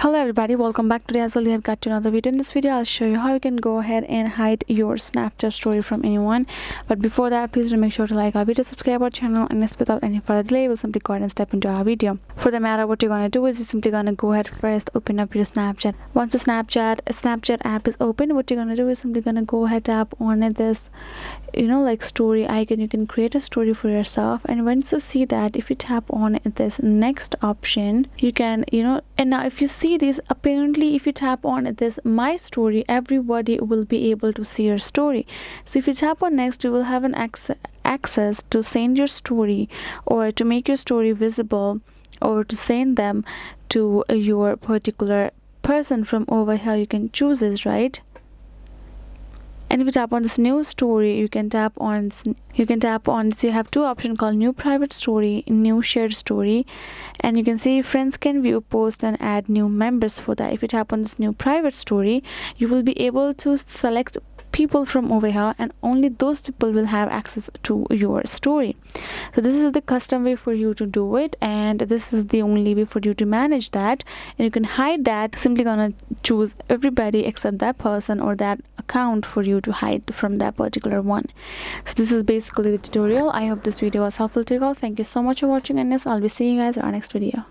Hello everybody, welcome back. Today as well you have got to another video. In this video I'll show you how you can go ahead and hide your Snapchat story from anyone. But before that, please do make sure to like our video, subscribe our channel, and without any further delay we'll simply go ahead and step into our video. For the matter, what you're gonna do is you're simply gonna go ahead first, open up your Snapchat. Once the Snapchat app is open, what you're gonna do is simply gonna go ahead, tap on this like story icon. You can create a story for yourself, and once you see that, if you tap on this next option, you can and now if you see this, apparently if you tap on this my story, everybody will be able to see your story. So if you tap on next, you will have an access to send your story, or to make your story visible, or to send them to your particular person from over here. You can choose this, right? And if you tap on this new story, you can tap on so you have two options called new private story, new shared story, and you can see friends can view, post, and add new members for that. If you tap on this new private story, you will be able to select people from over here, and only those people will have access to your story. So this is the custom way for you to do it, and this is the only way for you to manage that. And you can hide that, simply gonna choose everybody except that person or that account for you to hide from that particular one. So this is basically the tutorial. I hope this video was helpful to you all. Thank you so much for watching, and yes, I'll be seeing you guys in our next video.